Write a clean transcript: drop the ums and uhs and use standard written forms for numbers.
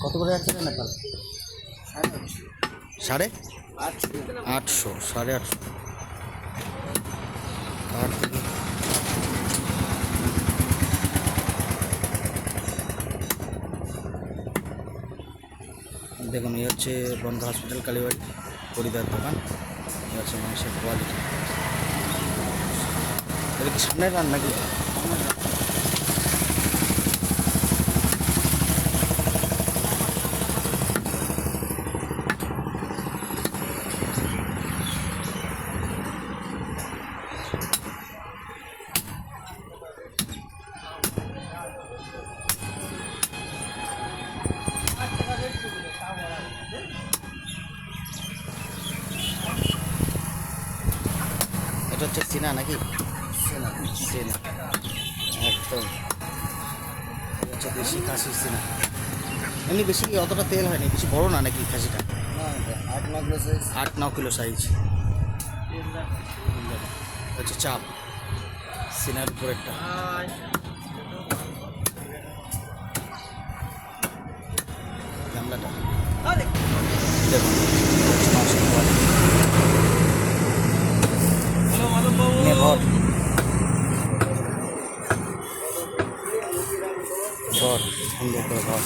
কত করে যাচ্ছে নেপাল? 850, 850, 850 কাঠ থেকে দেখুন। এই হচ্ছে বন্ধ হসপিটাল কালীবাড়ি পরিবার দোকান। এই হচ্ছে মাংসের কোয়ালিটি। এটা কি সামনের রান নাকি? এটা হচ্ছে সিনা নাকি? সিনা, সিনা একদম। হচ্ছে দেশি খাসির সিনা। এমনি বেশি অতটা তেল হয়নি, বেশি বড় না নাকি খাসিটা? 8-9 কিলো সাইজ। হচ্ছে চাপ সিনার উপরেরটা। গামলাটা দেখুন। ভর ভর সুন্দর করে ভর।